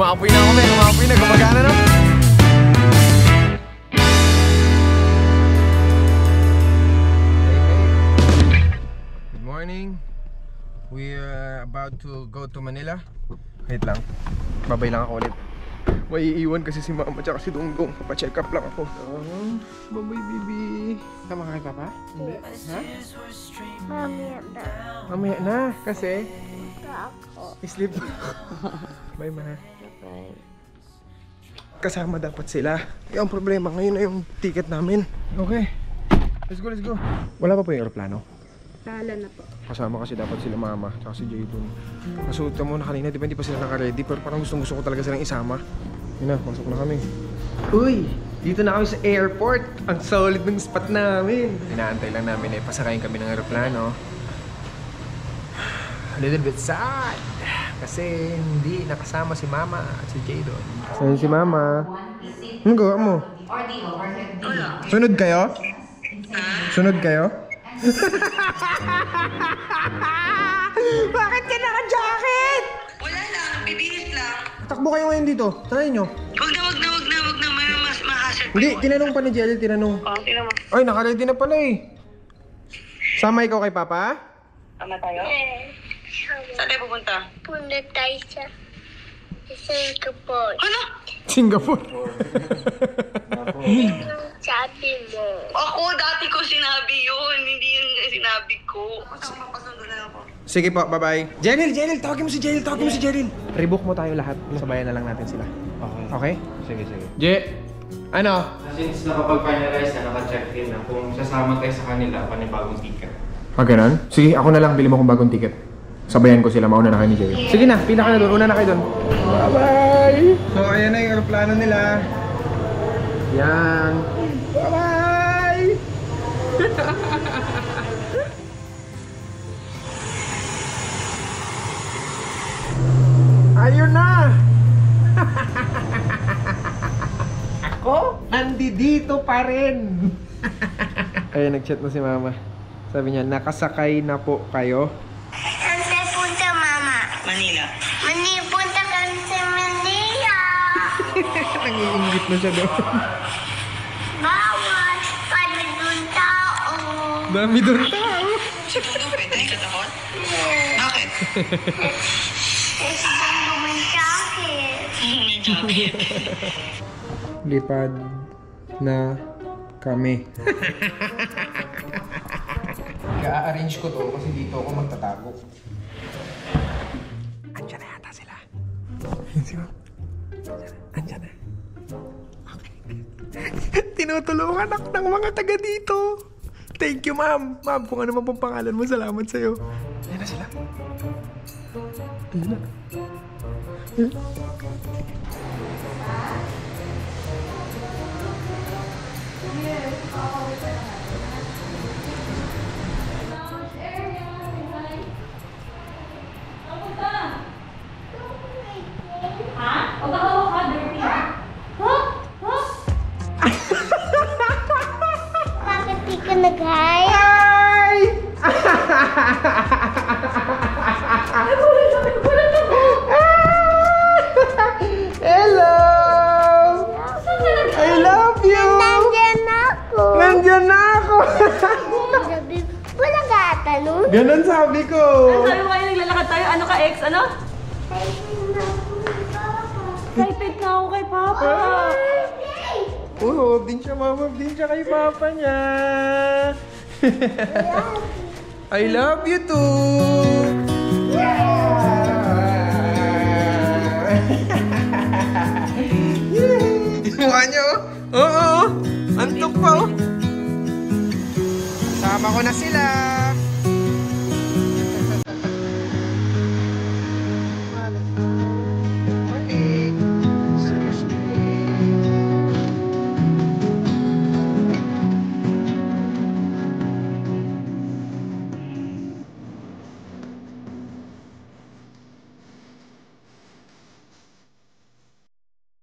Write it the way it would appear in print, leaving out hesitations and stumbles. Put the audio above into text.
Umapoy na ako, men. Umapoy na. Gumagana na. Good morning. We are about to go to Manila. Wait lang. Babay lang ako ulit. May iiwan kasi si mama tsaka si Dongdong. Papacheck up lang ako. Babay, baby. Tama ka kay papa? Hindi. Ha? Mamaya na. Mamaya na. Kasi? Ako. Sleep. Bye, ma. Bye. Kasama dapat sila. Yung problema ngayon na yung ticket namin. Okay. Let's go, let's go. Wala pa po yung aeroplano? Tala na po. Kasama kasi dapat sila mama tsaka si Jadon. Nasuot mo na kanina, di ba hindi pa sila naka-ready? Pero parang gusto ko talaga silang isama. Yun na, pasok na kami. Uy! Dito na kami sa airport. Ang solid ng spot namin. Inaantay lang namin pasakayin kami ng aeroplano. A little bit sad. Kasi hindi nakasama si mama at si Jadon. Saan si mama? Anong gawa mo? Sunod kayo? Sunod kayo? Bakit ka naka-jacket? Wala lang, bibihis lang. Takbo kayo ngayon dito. Tanayin nyo. Wag na. Mas ma-hassle. Hindi, tinanong pa ni Jelly, tinanong. Tingnan mo. Ay, naka-ready na pala eh. Sama ikaw kay Papa? Tama tayo? Saan tayo pupunta? Punta tayo sa Singapore. Ano? Singapore. Anong sabi mo? Ako, dati ko sinabi yun. Hindi yun sinabi ko. Papasundo na ako. Sige po, bye-bye. Jelly, tawagin mo si Jelly. Rebook mo tayo lahat. Sabayan na lang natin sila. Okay? Sige. Je, ano? Since nakapag-finalize na, naka-check-in na, kung sasama tayo sa kanila, panibagong ticket. Ganun? Sige, ako na lang. Bili mo kong bagong ticket. Sabayan ko sila. Mauna na kayo ni Jelly. Sige na, pila ka na doon. Una na kayo doon. Bye-bye! So, ayan na yung aeroplano nila. Yan. Bye-bye! Ayun na! Ako? Nandito pa rin! Ayun, nag-chat na si mama. Sabi niya, nakasakay na po kayo. Saan tayo punta, Mama? Manila. Punta kami sa Manila. Nangiingit na siya doon. Bawal. Pwede doon tao. Dami doon tao. Si Pudo, pwede katakot? Bakit? Kasi doon bumantakit. Lipad na kami. I-arrange ko to kasi dito ako magtatago. Andiyan na yata sila. Andiyan na. Okay. Tinutulungan ako ng mga taga dito. Thank you, ma'am. Ma'am, kung ano man pong pangalan mo, salamat sa'yo. Ayan na sila. Ayan na. Ayan. Bakit di ka nag-hi? Hi! Hello! I love you! Nandiyan ako. Nandiyan na ako! Sabi, wala ka tanong? Ganun sabi ko! Sabi mo kayo, naglalakad tayo. Ano ka, ex? Ano? Excited na ako kay Papa. Love din siya, mama din siya kay Papa niya. I love you too! Mukha niyo? Oo! Antok pa oh! Sama ko na sila!